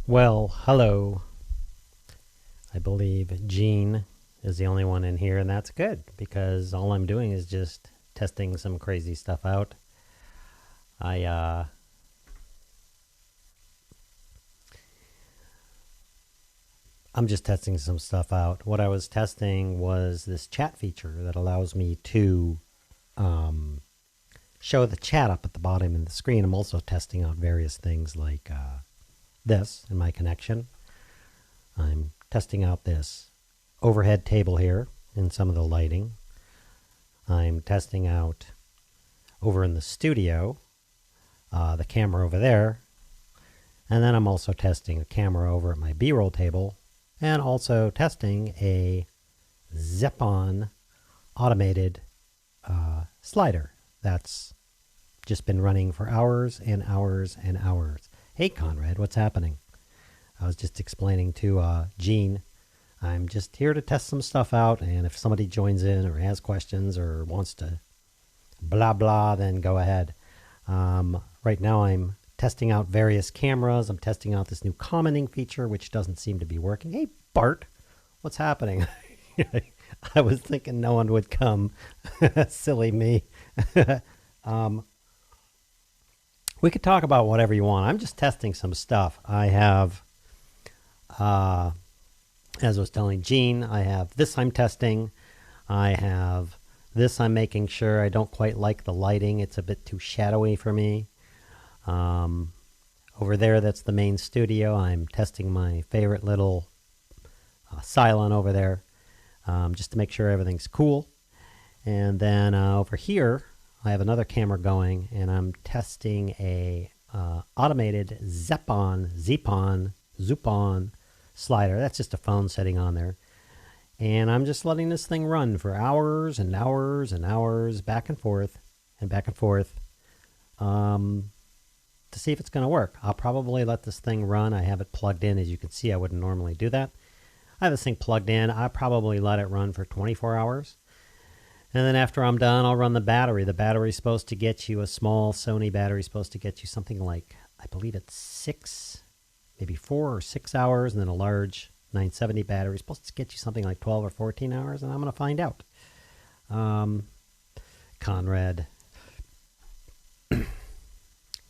Well, hello. I believe Gene is the only one in here, and that's good because all I'm doing is just testing some crazy stuff out. I'm just testing some stuff out. What I was testing was this chat feature that allows me to show the chat up at the bottom of the screen. I'm also testing out various things like this in my connection. I'm testing out this overhead table here and some of the lighting. I'm testing out over in the studio the camera over there, and then I'm also testing a camera over at my B-roll table, and also testing a zip-on automated slider that's just been running for hours and hours and hours. Hey Conrad, what's happening? I was just explaining to Gene, I'm just here to test some stuff out, and if somebody joins in or has questions or wants to blah blah, then go ahead. Right now I'm testing out various cameras. I'm testing out this new commenting feature, which doesn't seem to be working. Hey Bart, what's happening? I was thinking no one would come. Silly me. We could talk about whatever you want. I'm just testing some stuff. I have, as I was telling Gene, I have this I'm testing. I have this I'm making sure. I don't quite like the lighting. It's a bit too shadowy for me. Over there, that's the main studio. I'm testing my favorite little Cylon over there, just to make sure everything's cool. And then over here, I have another camera going, and I'm testing a automated Zupon slider. That's just a phone sitting on there. And I'm just letting this thing run for hours and hours and hours, back and forth, to see if it's going to work. I'll probably let this thing run. I have it plugged in. As you can see, I wouldn't normally do that. I have this thing plugged in. I probably let it run for 24 hours. And then after I'm done, I'll run the battery. The battery's supposed to get you, a small Sony battery supposed to get you something like, I believe it's 6, maybe 4 or 6 hours. And then a large 970 battery is supposed to get you something like 12 or 14 hours. And I'm going to find out. Conrad.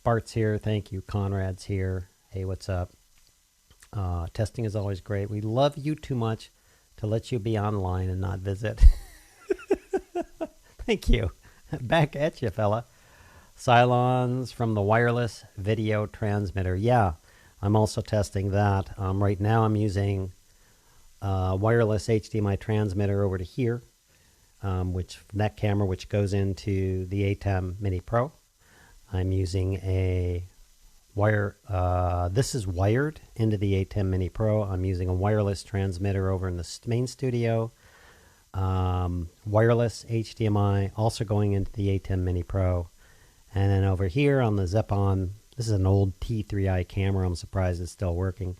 Bart's here. Thank you. Conrad's here. Hey, what's up? Testing is always great. We love you too much to let you be online and not visit. Thank you. Back at you, fella. Cylons from the wireless video transmitter. Yeah, I'm also testing that. Right now I'm using wireless HDMI transmitter over to here, which that camera, which goes into the ATEM Mini Pro. I'm using a wire. This is wired into the ATEM Mini Pro. I'm using a wireless transmitter over in the main studio. Wireless HDMI also going into the ATEM Mini Pro. And then over here on the Zepon, this is an old T3i camera. I'm surprised it's still working.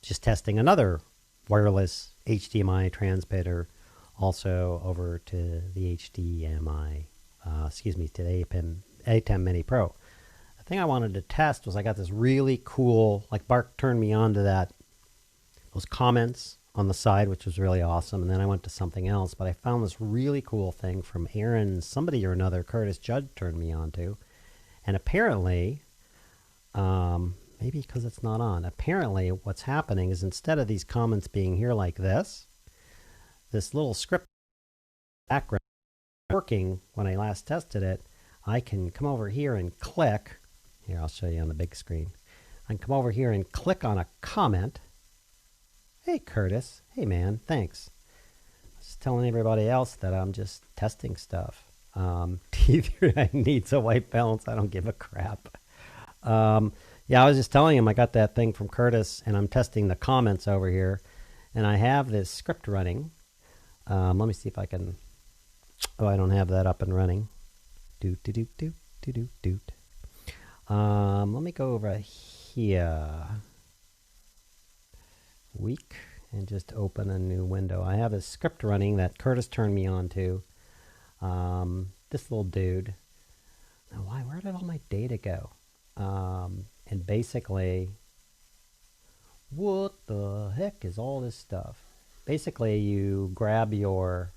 Just testing another wireless HDMI transmitter also over to the HDMI, to the ATEM Mini Pro. The thing I wanted to test was I got this really cool, like Bart turned me on to those comments on the side, which was really awesome. And then I went to something else, but I found this really cool thing from Aaron, somebody or another, Curtis Judd turned me on to. And apparently, maybe because it's not on, apparently what's happening is instead of these comments being here like this little script background working when I last tested it, I can come over here and click. Here, I'll show you on the big screen. I can come over here and click on a comment. Hey, Curtis. Hey, man. Thanks. Just telling everybody else that I'm just testing stuff. T3 needs a white balance. I don't give a crap. Yeah, I was just telling him I got that thing from Curtis, and I'm testing the comments over here. And I have this script running. Let me see if I can... Oh, I don't have that up and running. Doot, doot, doot, doot, doot, doot. Let me go over here. Week and just open a new window. I have a script running that Curtis turned me on to. This little dude. Now, where did all my data go? And basically, what the heck is all this stuff? Basically, you grab your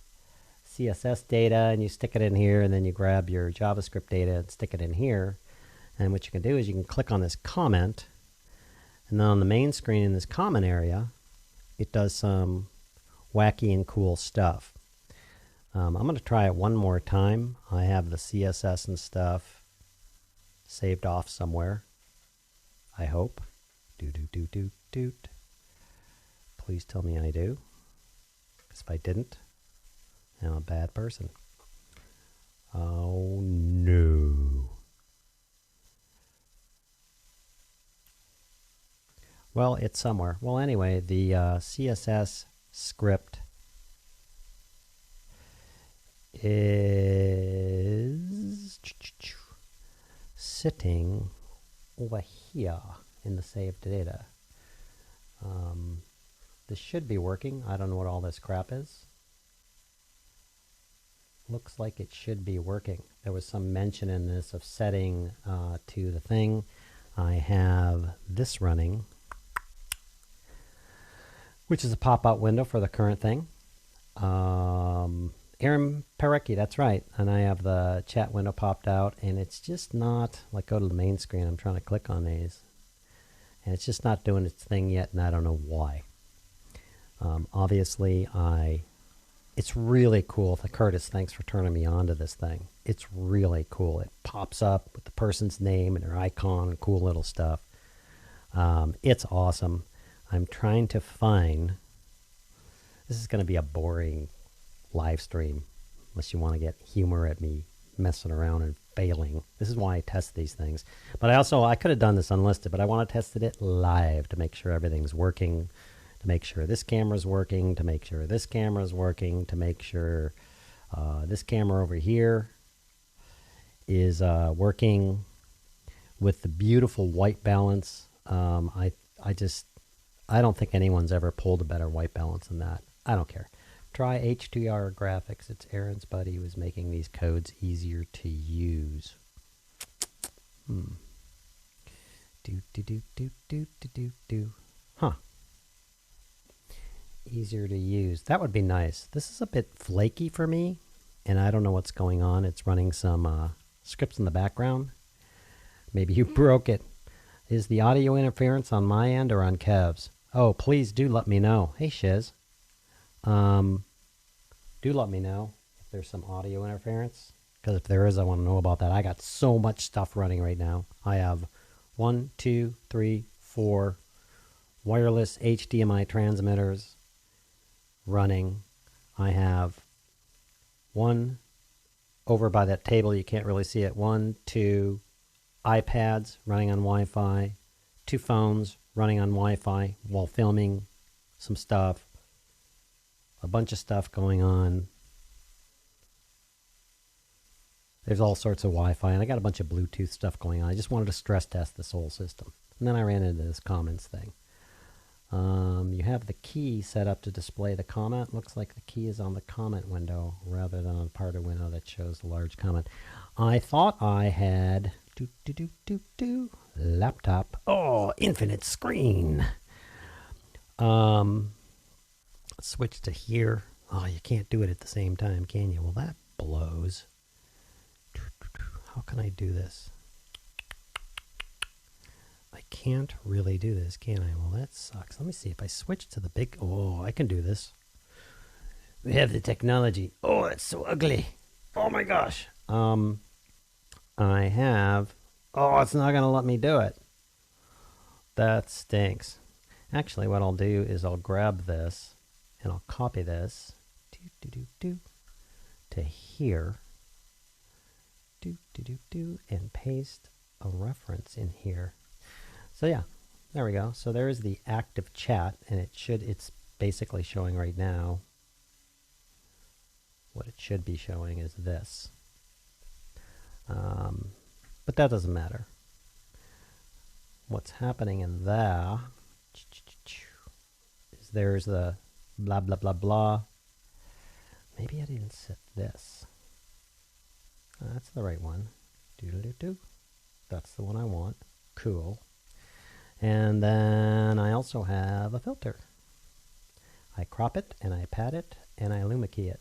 CSS data and you stick it in here, and then you grab your JavaScript data and stick it in here. And what you can do is you can click on this comment, and then on the main screen in this comment area, it does some wacky and cool stuff. I'm going to try it one more time. I have the CSS and stuff saved off somewhere, I hope. Doot. Please tell me I do. Because if I didn't, I'm a bad person. Oh no. Well, it's somewhere. Well, anyway, the CSS script is sitting over here in the saved data. This should be working. I don't know what all this crap is. Looks like it should be working. There was some mention in this of setting to the thing. I have this running, which is a pop-out window for the current thing. Aaron Parecki, that's right. And I have the chat window popped out, and it's just not, like, go to the main screen. I'm trying to click on these, and it's just not doing its thing yet, and I don't know why. Obviously, it's really cool. Curtis, thanks for turning me on to this thing. It's really cool. It pops up with the person's name and their icon and cool little stuff. It's awesome. I'm trying to find, this is going to be a boring live stream unless you want to get humor at me messing around and failing. This is why I test these things. But I could have done this unlisted, but I want to test it live to make sure everything's working, to make sure this camera's working, to make sure this camera's working, to make sure this camera over here is working with the beautiful white balance. I don't think anyone's ever pulled a better white balance than that. I don't care. Try H2R Graphics. It's Aaron's buddy who is making these codes easier to use. Huh. Easier to use. That would be nice. This is a bit flaky for me, and I don't know what's going on. It's running some scripts in the background. Maybe you broke it. Is the audio interference on my end or on Kev's? Oh, please do let me know. Hey, Shiz. Do let me know if there's some audio interference, because if there is, I want to know about that. I got so much stuff running right now. I have 1, 2, 3, 4 wireless HDMI transmitters running. I have one over by that table. You can't really see it. 1, 2 iPads running on Wi-Fi, 2 phones running on Wi-Fi while filming some stuff. A bunch of stuff going on. There's all sorts of Wi-Fi, and I got a bunch of Bluetooth stuff going on. I just wanted to stress test this whole system. And then I ran into this comments thing. You have the key set up to display the comment. Looks like the key is on the comment window rather than on a part of the window that shows the large comment. I thought I had laptop. Oh, infinite screen. Switch to here. Oh, you can't do it at the same time, can you? Well, that blows. How can I do this? I can't really do this, can I? Well, that sucks. Let me see if I switch to the big... Oh, I can do this. We have the technology. Oh, it's so ugly. Oh, my gosh. I have... Oh, it's not going to let me do it. That stinks. Actually, what I'll do is I'll grab this and I'll copy this to here, and paste a reference in here. So yeah, there we go. So there's the active chat, and it's basically showing right now. What it should be showing is this. But that doesn't matter. What's happening in there is there's the blah, blah, blah, blah. Maybe I didn't set this. That's the right one. That's the one I want. Cool. And then I also have a filter. I crop it and I pad it and I luma key it.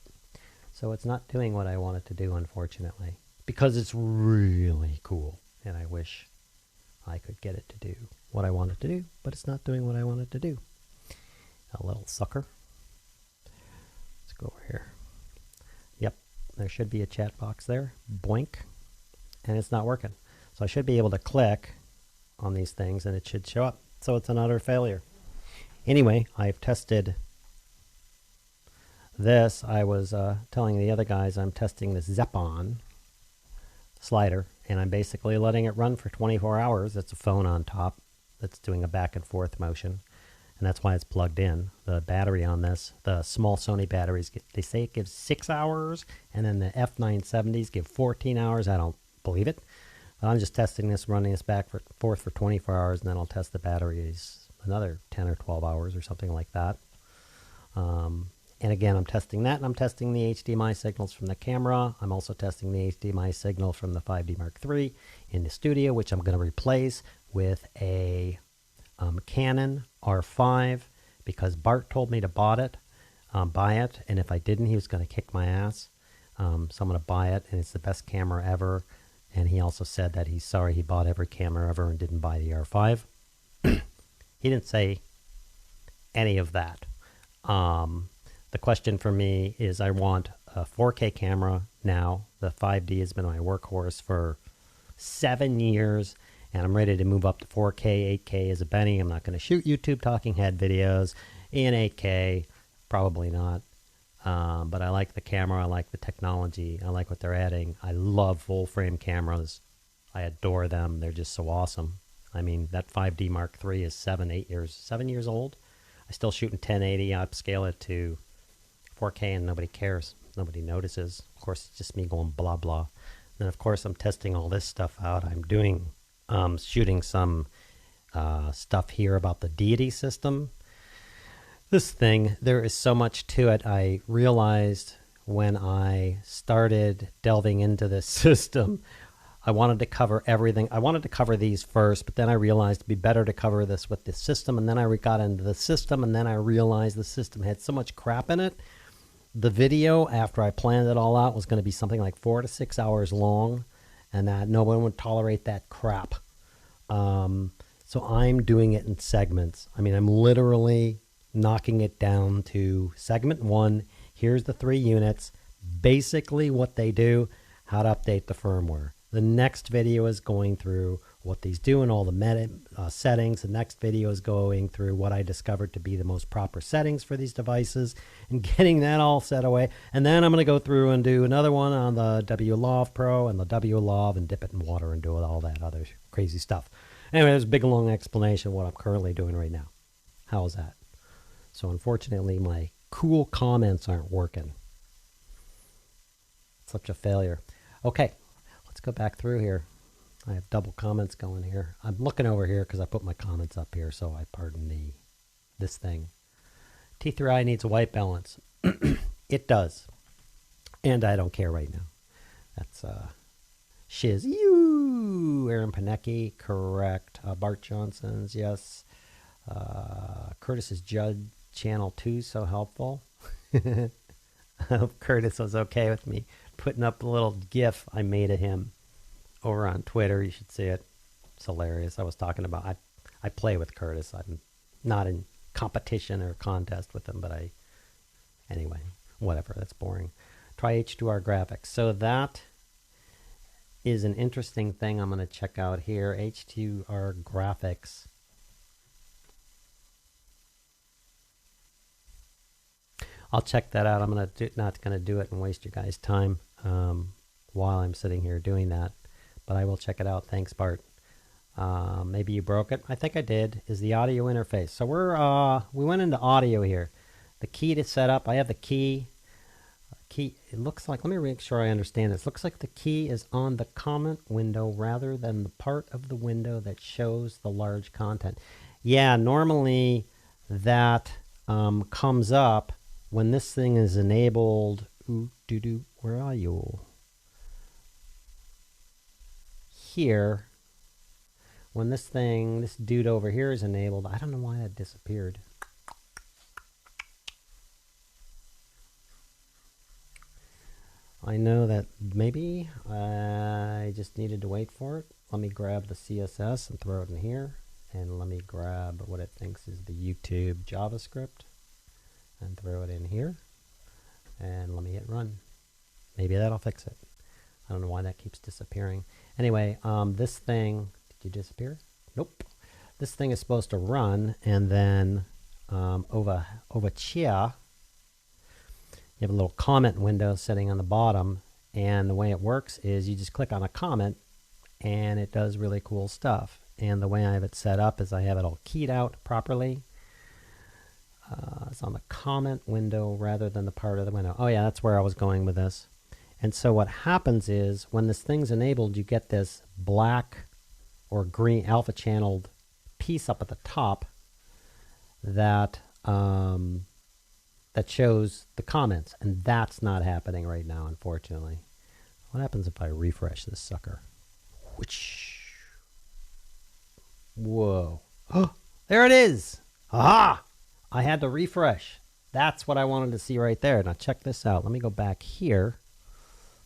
So it's not doing what I want it to do, unfortunately, because it's really cool and I wish I could get it to do what I want it to do, but it's not doing what I want it to do. A little sucker. Let's go over here. Yep, there should be a chat box there. Boink. And it's not working. So I should be able to click on these things and it should show up. So it's an utter failure. Anyway, I've tested this. I was telling the other guys I'm testing this Zep-On slider, and I'm basically letting it run for 24 hours. It's a phone on top that's doing a back and forth motion, and that's why it's plugged in. The battery on this, the small Sony batteries, they say it gives 6 hours, and then the F970s give 14 hours. I don't believe it. I'm just testing this, running this back and forth for 24 hours, and then I'll test the batteries another 10 or 12 hours or something like that. And again, I'm testing that, and I'm testing the HDMI signals from the camera. I'm also testing the HDMI signal from the 5D Mark III in the studio, which I'm going to replace with a Canon R5 because Bart told me to buy it, and if I didn't, he was going to kick my ass. So I'm going to buy it, and it's the best camera ever. And he also said that he's sorry he bought every camera ever and didn't buy the R5. He didn't say any of that. The question for me is I want a 4K camera now. The 5D has been my workhorse for 7 years, and I'm ready to move up to 4K. 8K is a Benny. I'm not going to shoot YouTube talking head videos in 8K. Probably not. But I like the camera. I like the technology. I like what they're adding. I love full-frame cameras. I adore them. They're just so awesome. I mean, that 5D Mark III is 7 years old. I still shoot in 1080. I upscale it to 4K and nobody cares. Nobody notices. Of course, it's just me going blah, blah. Then, of course, I'm testing all this stuff out. I'm doing, shooting some stuff here about the deity system. This thing, there is so much to it. I realized when I started delving into this system, I wanted to cover everything. I wanted to cover these first, but then I realized it'd be better to cover this with the system. And then I got into the system, and then I realized the system had so much crap in it. The video, after I planned it all out, was going to be something like 4 to 6 hours long, and that no one would tolerate that crap. So I'm doing it in segments. I mean, I'm literally knocking it down to segment 1. Here's the 3 units. Basically what they do, how to update the firmware. The next video is going through what these do and all the settings. The next video is going through what I discovered to be the most proper settings for these devices and getting that all set away. And then I'm going to go through and do another one on the WLAV Pro and the WLAV and dip it in water and do all that other crazy stuff. Anyway, there's a big long explanation of what I'm currently doing right now. How is that? So unfortunately, my cool comments aren't working. Such a failure. Okay. Let's go back through here. I have double comments going here. I'm looking over here because I put my comments up here, so I pardon this thing. T3i needs a white balance. It does. And I don't care right now. That's Shiz. You, Aaron Panecki, correct. Bart Johnson's, yes. Curtis's Judd channel 2, so helpful. I hope Curtis was okay with me putting up a little GIF I made of him over on Twitter. You should see it. It's hilarious. I was talking about, I play with Curtis. I'm not in competition or contest with him, but anyway, whatever. That's boring. Try H2R graphics. So that is an interesting thing I'm going to check out here. H2R graphics. I'll check that out. I'm not going to do it and waste your guys' time while I'm sitting here doing that. But I will check it out. Thanks, Bart. Maybe you broke it. I think I did. Is the audio interface. So we went into audio here. The key to set up. I have the key. It looks like, let me make sure I understand this. Looks like the key is on the comment window rather than the part of the window that shows the large content. Yeah, normally that comes up when this thing is enabled. Where are you? Here. when this dude over here is enabled, I don't know why that disappeared. I know that maybe I just needed to wait for it. Let me grab the CSS and throw it in here. And let me grab what it thinks is the YouTube JavaScript and throw it in here. And let me hit run. Maybe that'll fix it. I don't know why that keeps disappearing. Anyway, this thing, did you disappear? Nope. This thing is supposed to run, and then over here, you have a little comment window sitting on the bottom, and the way it works is you just click on a comment, and it does really cool stuff. And the way I have it set up is I have it all keyed out properly. It's on the comment window rather than the part of the window. Oh yeah, that's where I was going with this. And so what happens is when this thing's enabled, you get this black or green alpha channeled piece up at the top that that shows the comments, and that's not happening right now, unfortunately. What happens if I refresh this sucker? Which, whoa, oh, there it is. Aha! I had to refresh. That's what I wanted to see right there. Now check this out. Let me go back here.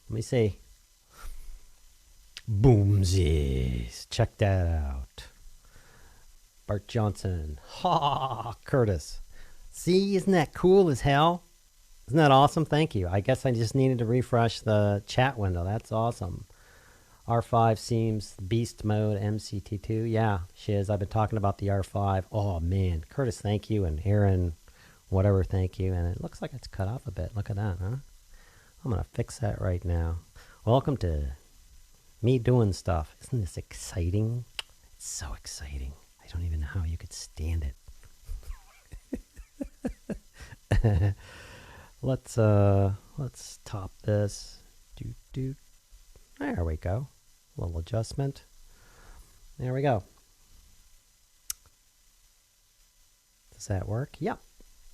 Let me see. Boomsies. Check that out. Bart Johnson. Ha! Curtis. See, isn't that cool as hell? Isn't that awesome? Thank you. I guess I just needed to refresh the chat window. That's awesome. R5 seems beast mode MCT2. Yeah, shiz. I've been talking about the R5. Oh, man. Curtis, thank you. And Aaron, whatever, thank you. And it looks like it's cut off a bit. Look at that, huh? I'm going to fix that right now. Welcome to me doing stuff. Isn't this exciting? It's so exciting. I don't even know how you could stand it. Let's top this. There we go. A little adjustment. There we go. Does that work? Yep.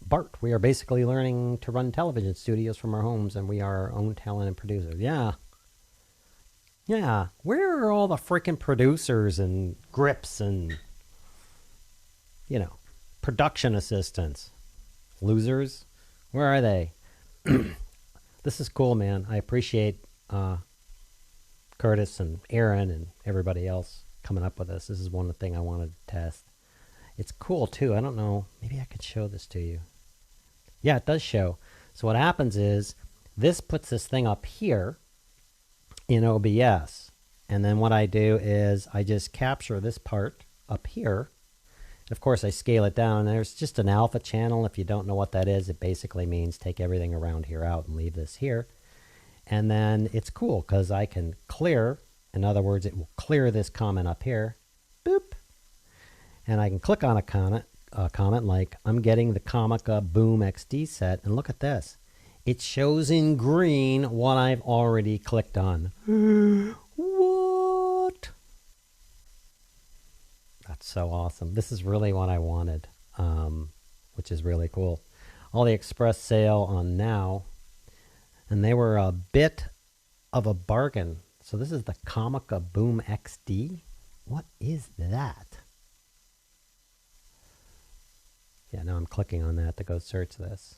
Bart, we are basically learning to run television studios from our homes, and we are our own talent and producers. Yeah. Yeah. Where are all the freaking producers and grips and, you know, production assistants? Losers? Where are they? This is cool, man. I appreciate Curtis and Aaron and everybody else coming up with this. This is one thing I wanted to test. It's cool, too. I don't know. Maybe I could show this to you. Yeah, it does show. So what happens is this puts this thing up here in OBS. And then what I do is I just capture this part up here. And of course, I scale it down. There's just an alpha channel. If you don't know what that is, it basically means take everything around here out and leave this here. And then it's cool because I can clear. In other words, it will clear this comment up here. Boop. And I can click on a comment like, I'm getting the Komodo Boom XD set. And look at this. It shows in green what I've already clicked on. What? That's so awesome. This is really what I wanted, which is really cool. AliExpress sale on now. And they were a bit of a bargain. So this is the Komodo Boom XD. What is that? Yeah, now I'm clicking on that to go search this.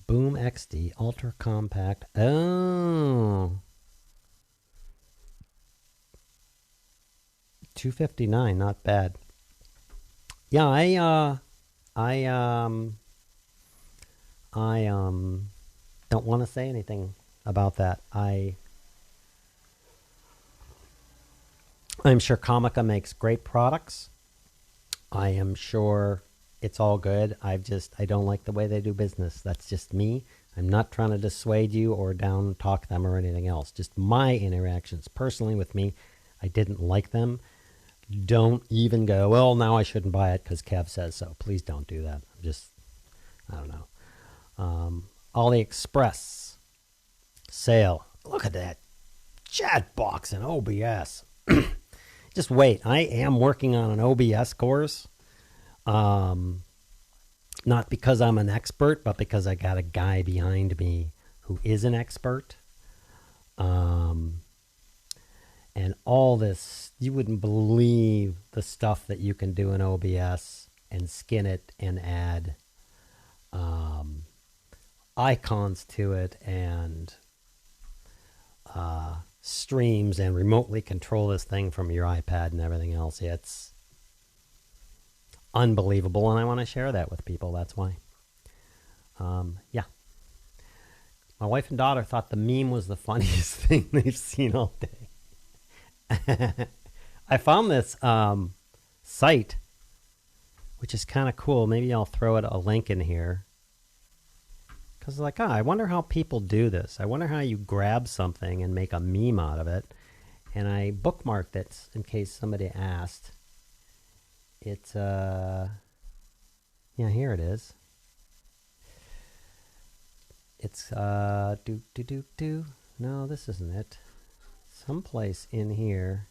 Boom XD, ultra compact. Oh. $259, not bad. Yeah, I don't want to say anything about that. I'm sure Komodo makes great products. I am sure it's all good. I don't like the way they do business. That's just me. I'm not trying to dissuade you or down talk them or anything else. Just my interactions personally with me. I didn't like them. Don't even go, well, now I shouldn't buy it because Kev says so. Please don't do that. I don't know. AliExpress sale. Look at that chat box in OBS. Just wait. I am working on an OBS course. Not because I'm an expert, but because I got a guy behind me who is an expert. and all this, you wouldn't believe the stuff that you can do in OBS and skin it and add icons to it and streams and remotely control this thing from your iPad and everything else. Yeah, it's unbelievable, and I want to share that with people. That's why. Yeah. My wife and daughter thought the meme was the funniest thing they've seen all day. I found this site, which is kind of cool. Maybe I'll throw a link in here. Because like, I wonder how people do this. I wonder how you grab something and make a meme out of it. And I bookmarked it in case somebody asked. It's, yeah, here it is. It's, no, this isn't it. Someplace in here.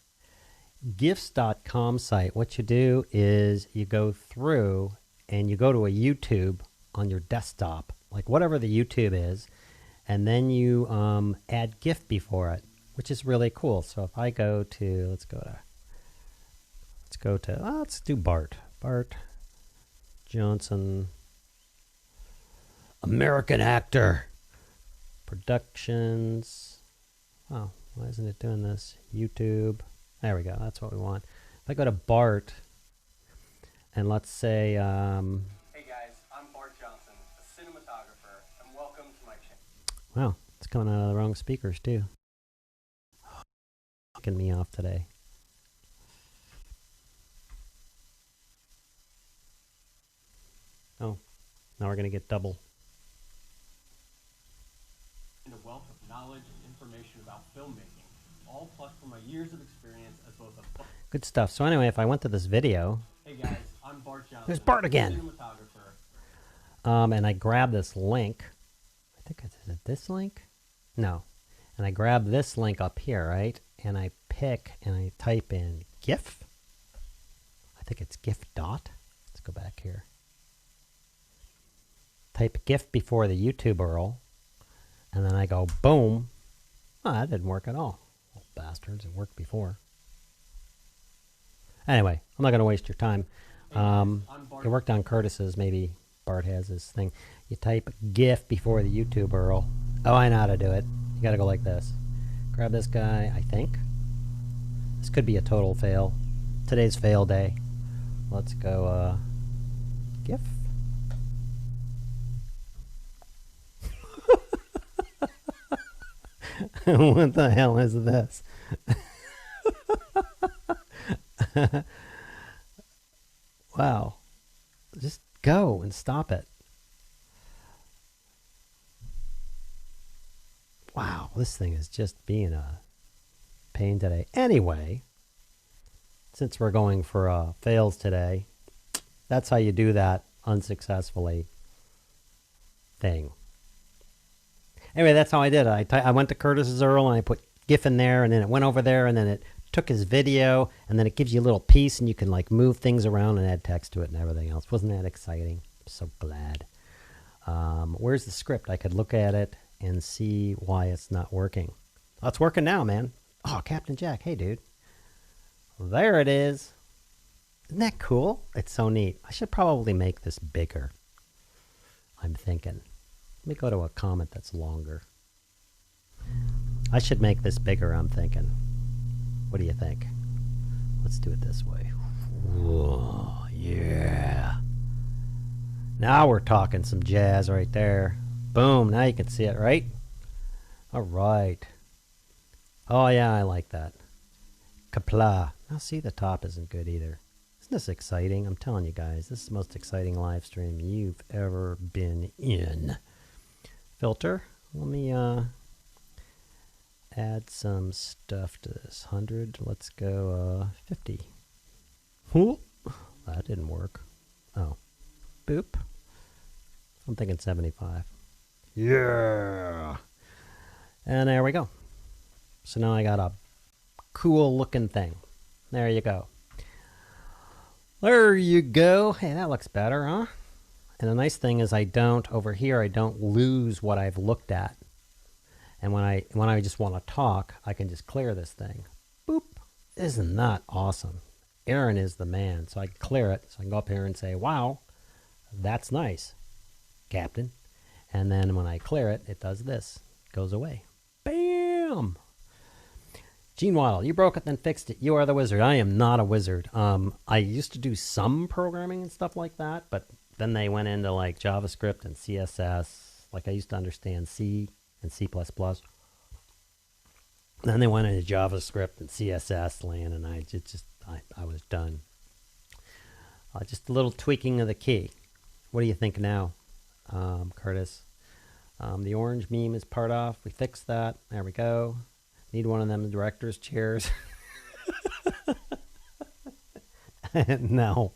Gifts.com site. What you do is you go through and you go to a YouTube on your desktop, like whatever the YouTube is, and then you add GIF before it, which is really cool. So if I go to, let's do Bart Johnson, American actor, productions. Oh, why isn't it doing this? YouTube. There we go. That's what we want. If I go to Bart, and let's say, hey guys, I'm Bart Johnson, a cinematographer, and welcome to my channel. Wow, it's coming out of the wrong speakers too. Fucking me off today. Oh, now we're gonna get double. And a wealth of knowledge and information about filmmaking, all plus from my years of experience as both a good stuff. So anyway, if I went to this video, hey guys, I'm Bart Johnson. There's Bart again. Cinematographer. And I grab this link. I think is it this link? No. And I grab this link up here, right? And I pick and I type in GIF. I think it's GIF dot. Let's go back here. Type GIF before the YouTube URL. And then I go boom. Oh, that didn't work at all. Oh, bastards, it worked before. Anyway, I'm not going to waste your time. It worked on Curtis's. Maybe Bart has this thing. You type GIF before the YouTube URL. Oh, I know how to do it. You got to go like this. Grab this guy, I think. This could be a total fail. Today's fail day. Let's go, GIF. What the hell is this? Wow. Just go and stop it. Wow, this thing is just being a pain today. Anyway, since we're going for fails today, that's how you do that unsuccessfully thing. Anyway, that's how I did it. I went to Curtis's URL and I put GIF in there, and then it went over there, and then it took his video, and then it gives you a little piece, and you can like move things around and add text to it and everything else. Wasn't that exciting? I'm so glad. Where's the script? I could look at it and see why it's not working. Oh, it's working now, man. Oh, Captain Jack. Hey, dude. There it is. Isn't that cool? It's so neat. I should probably make this bigger. I'm thinking. Let me go to a comment that's longer. I should make this bigger, I'm thinking. What do you think? Let's do it this way. Whoa, yeah. Now we're talking some jazz right there. Boom, now you can see it, right? All right. Oh, yeah, I like that. Kapla. Now, see, the top isn't good either. Isn't this exciting? I'm telling you guys, this is the most exciting live stream you've ever been in. Filter. Let me add some stuff to this. 100. Let's go 50. Ooh, that didn't work. Oh. Boop. I'm thinking 75. Yeah. And there we go. So now I got a cool looking thing. There you go. There you go. Hey, that looks better, huh? And the nice thing is I don't lose what I've looked at. And when I just want to talk, I can just clear this thing. Boop. Isn't that awesome? Aaron is the man. So I can clear it. So I can go up here and say, wow, that's nice, Captain. And then when I clear it, it does this. It goes away. Bam! Gene Waddle, you broke it, then fixed it. You are the wizard. I am not a wizard. I used to do some programming and stuff like that, but then they went into like JavaScript and CSS. Like I used to understand C and C++. Then they went into JavaScript and CSS land, and I was done. Just a little tweaking of the key. What do you think now, Curtis? The orange meme is part off. We fixed that. There we go. Need one of them director's chairs. No.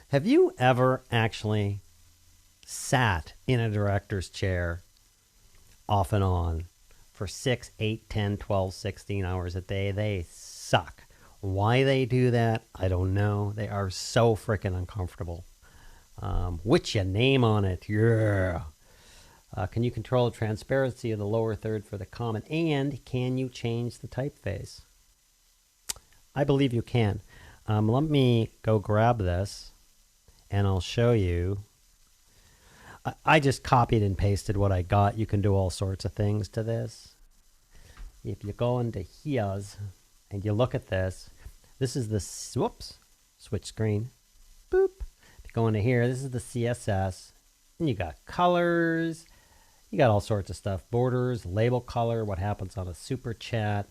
Have you ever actually sat in a director's chair off and on for 6, 8, 10, 12, 16 hours a day? They suck. Why they do that, I don't know. They are so freaking uncomfortable. With your name on it, yeah. Can you control the transparency of the lower third for the comment? And can you change the typeface? I believe you can. Let me go grab this, and I'll show you. I just copied and pasted what I got. You can do all sorts of things to this. If you go into here's and you look at this, this is the, whoops, switch screen, boop. If you go into here, this is the CSS, and you got colors, you got all sorts of stuff, borders, label color, what happens on a super chat,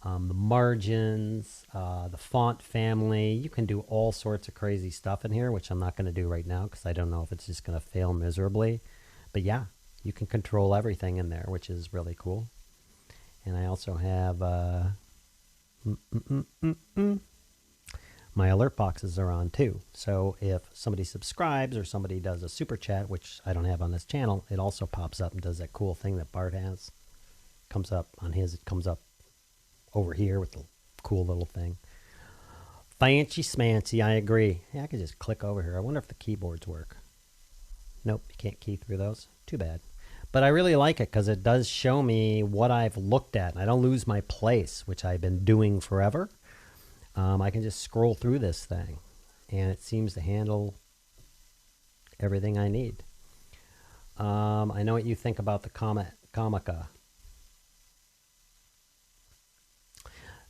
the margins, the font family. You can do all sorts of crazy stuff in here, which I'm not going to do right now because I don't know if it's just going to fail miserably. But yeah, you can control everything in there, which is really cool. And I also have my alert boxes are on too. So if somebody subscribes or somebody does a super chat, which I don't have on this channel, it also pops up and does that cool thing that Bart has. Comes up on his, it comes up over here with the cool little thing. Fancy smancy, I agree. Yeah, I could just click over here. I wonder if the keyboards work. Nope, you can't key through those. Too bad. But I really like it because it does show me what I've looked at. And I don't lose my place, which I've been doing forever. I can just scroll through this thing, and it seems to handle everything I need. I know what you think about the Comica.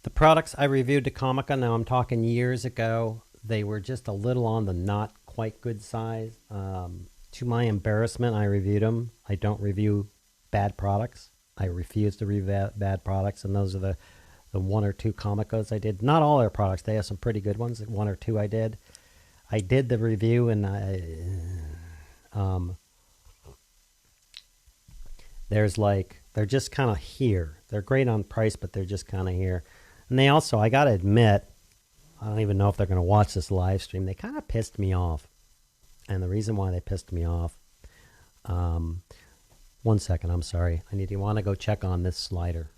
The products I reviewed to Comica, now I'm talking years ago, they were just a little on the not quite good size. To my embarrassment, I reviewed them. I don't review bad products. I refuse to review bad products, and those are the one or two Comicas I did. Not all their products. They have some pretty good ones. One or two I did. I did the review, and there's like, they're just kind of here. They're great on price, but they're just kind of here. And they also, I got to admit, I don't even know if they're going to watch this live stream. They kind of pissed me off. And the reason why they pissed me off, 1 second, I'm sorry. You want to go check on this slider.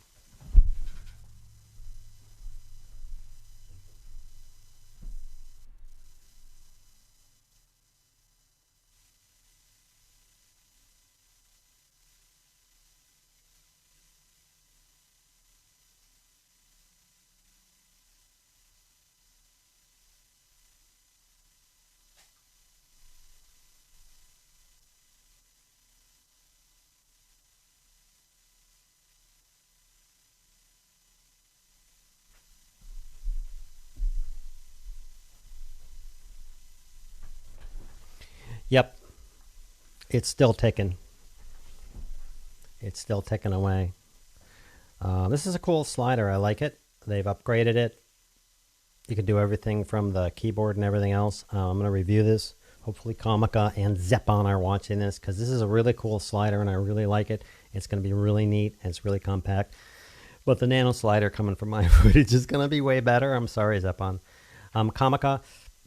Yep. It's still ticking. It's still ticking away. This is a cool slider. I like it. They've upgraded it. You can do everything from the keyboard and everything else. I'm going to review this. Hopefully Comica and Zeppon are watching this because this is a really cool slider and I really like it. It's going to be really neat and it's really compact. But the nano slider coming from iFootage is going to be way better. I'm sorry, Zeppon. Comica,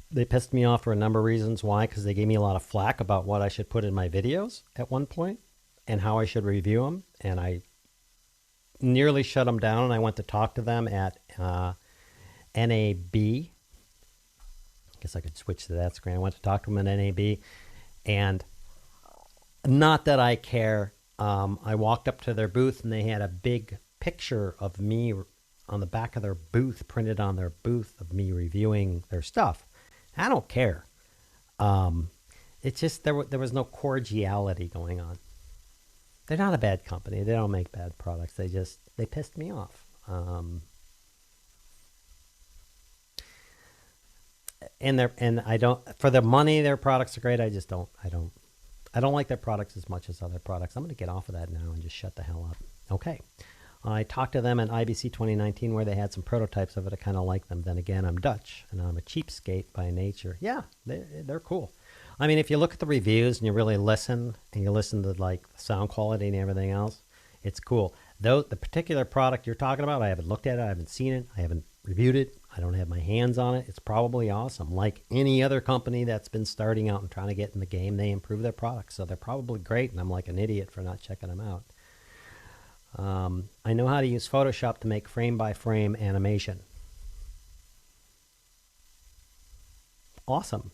they pissed me off for a number of reasons. Why? Because they gave me a lot of flack about what I should put in my videos at one point and how I should review them. And I nearly shut them down, and I went to talk to them at NAB. I guess I could switch to that screen. I went to talk to them at NAB, and not that I care. I walked up to their booth, and they had a big picture of me on the back of their booth, printed on their booth of me reviewing their stuff. I don't care. It's just there was no cordiality going on. They're not a bad company. They don't make bad products. They pissed me off. And I don't, for the money, their products are great. I don't like their products as much as other products. I'm going to get off of that now and just shut the hell up. Okay. I talked to them at IBC 2019 where they had some prototypes of it. I kind of like them. Then again, I'm Dutch and I'm a cheapskate by nature. Yeah, they're cool. I mean, if you look at the reviews and you really listen and you listen to like the sound quality and everything else, it's cool. Though the particular product you're talking about, I haven't looked at it. I haven't seen it. I haven't reviewed it. I don't have my hands on it. It's probably awesome. Like any other company that's been starting out and trying to get in the game, they improve their products. So they're probably great. And I'm like an idiot for not checking them out. I know how to use Photoshop to make frame-by-frame animation. Awesome.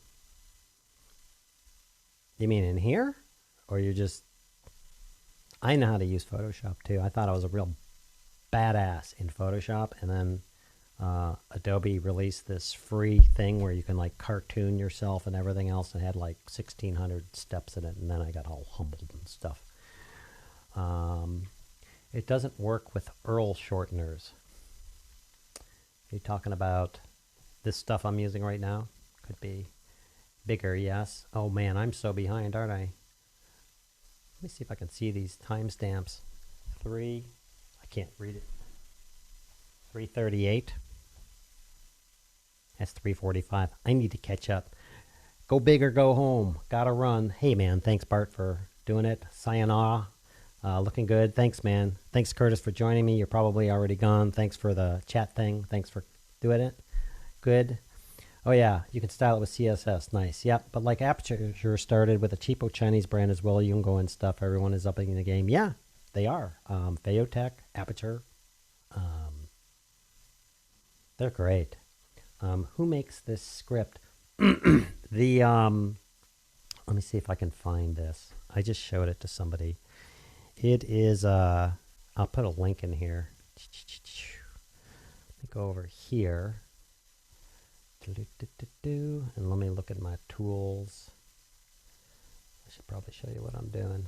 You mean in here? Or you're just... I know how to use Photoshop too. I thought I was a real badass in Photoshop. And then Adobe released this free thing where you can like cartoon yourself and everything else. And had like 1,600 steps in it. And then I got all humbled and stuff. It doesn't work with URL shorteners. Are you talking about this stuff I'm using right now? Could be bigger, yes. Oh man, I'm so behind, aren't I? Let me see if I can see these timestamps. I can't read it. 3:38. That's 3:45. I need to catch up. Go big or go home. Gotta run. Hey man, thanks Bart for doing it. Sayonara. Looking good. Thanks, man. Thanks, Curtis, for joining me. You're probably already gone. Thanks for the chat thing. Thanks for doing it. Good. Oh, yeah. You can style it with CSS. Nice. Yep. But like Aperture started with a cheapo Chinese brand as well. You can go and stuff. Everyone is upping the game. Yeah, they are. Phaotech, Aperture. They're great. Who makes this script? Let me see if I can find this. I just showed it to somebody. It is, I'll put a link in here. Let me go over here. And let me look at my tools. I should probably show you what I'm doing.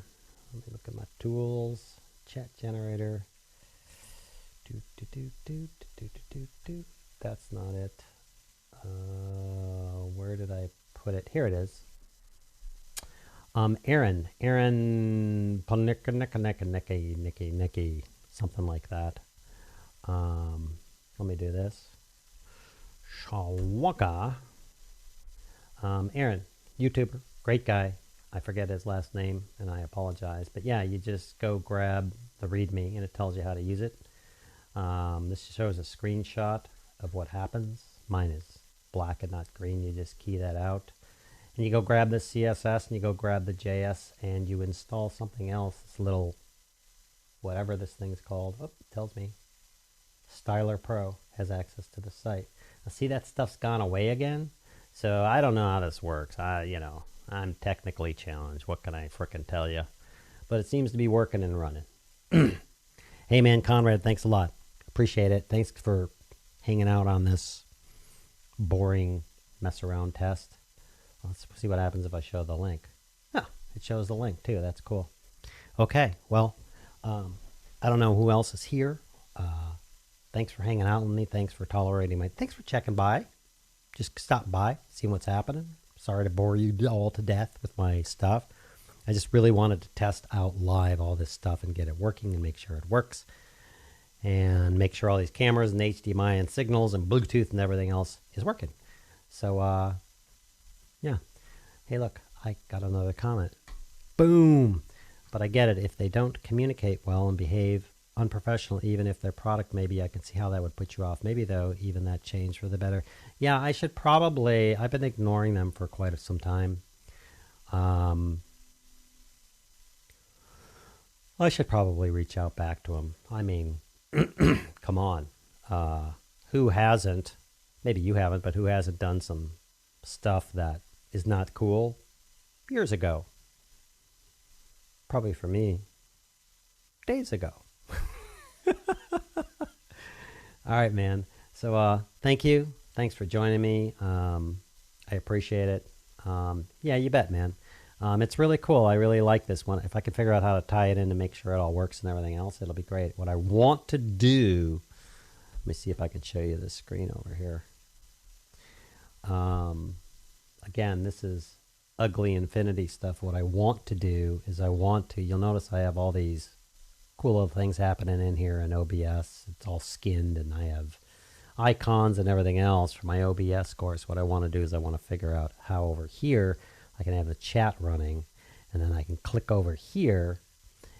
Let me look at my tools. Chat generator. That's not it. Where did I put it? Here it is. Aaron, Nikki, something like that. Let me do this. Shawaka. Aaron, YouTuber, great guy. I forget his last name, and I apologize. But yeah, you just go grab the README, and it tells you how to use it. This shows a screenshot of what happens. Mine is black and not green. You just key that out. And you go grab the CSS and you go grab the JS and you install something else. This little, whatever this thing's called. Oh, it tells me. Styler Pro has access to the site. Now see, that stuff's gone away again. So I don't know how this works. I'm technically challenged. What can I frickin' tell you? But it seems to be working and running. Hey man, Conrad, thanks a lot. Appreciate it. Thanks for hanging out on this boring mess around test. Let's see what happens if I show the link. Oh, it shows the link too. That's cool. Okay, well, I don't know who else is here. Thanks for hanging out with me. Thanks for tolerating my... Thanks for checking by. Just stop by, see what's happening. Sorry to bore you all to death with my stuff. I just really wanted to test out live all this stuff and get it working and make sure it works. And make sure all these cameras and HDMI and signals and Bluetooth and everything else is working. So, yeah. Hey, look, I got another comment. Boom. But I get it. If they don't communicate well and behave unprofessional, even if their product, maybe I can see how that would put you off. Maybe, though, even that changed for the better. Yeah, I should probably... I've been ignoring them for quite some time. I should probably reach out back to them. I mean, come on. Who hasn't? Maybe you haven't, but who hasn't done some stuff that is not cool years ago? Probably for me, days ago. All right, man. So thank you. Thanks for joining me. I appreciate it. Yeah, you bet, man. It's really cool. I really like this one. If I can figure out how to tie it in to make sure it all works and everything else, it'll be great. What I want to do, let me see if I can show you the screen over here. Again, this is ugly infinity stuff. What I want to do is you'll notice I have all these cool little things happening in here in OBS. It's all skinned and I have icons and everything else for my OBS course. What I want to do is I want to figure out how over here I can have the chat running, and then I can click over here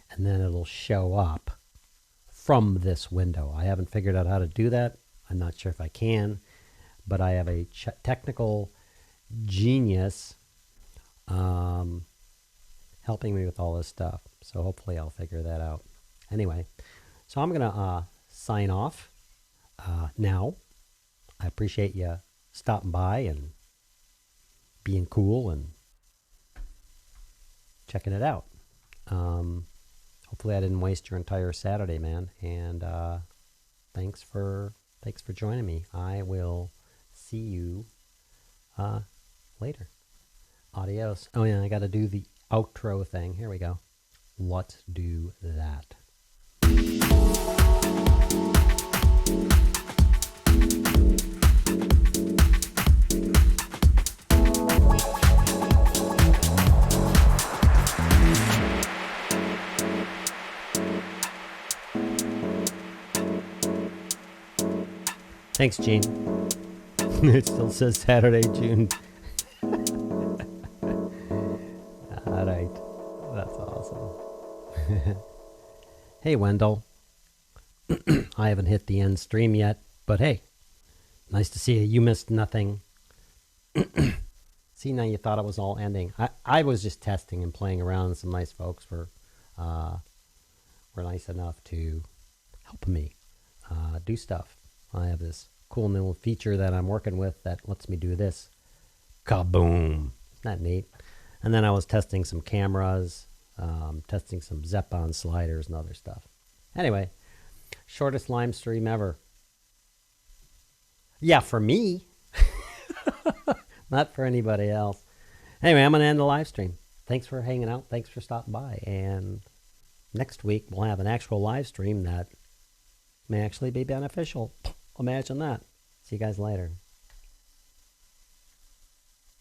and then it'll show up from this window. I haven't figured out how to do that. I'm not sure if I can, but I have a technical genius helping me with all this stuff. So hopefully I'll figure that out. Anyway, so I'm going to sign off now. I appreciate you stopping by and being cool and checking it out. Hopefully I didn't waste your entire Saturday, man. And thanks for joining me. I will see you later. Adios. Oh yeah, I got to do the outro thing. Here we go. Let's do that. Thanks, Gene. It still says Saturday, June. All right. That's awesome. Hey, Wendell. I haven't hit the end stream yet, but hey, nice to see you. You missed nothing. See, now you thought it was all ending. I was just testing and playing around. Some nice folks were nice enough to help me do stuff. I have this cool new feature that I'm working with that lets me do this. Kaboom. Isn't that neat? And then I was testing some cameras, testing some Zeppon sliders and other stuff. Anyway, shortest live stream ever. Yeah, for me. Not for anybody else. Anyway, I'm going to end the live stream. Thanks for hanging out. Thanks for stopping by. And next week, we'll have an actual live stream that may actually be beneficial. Imagine that. See you guys later.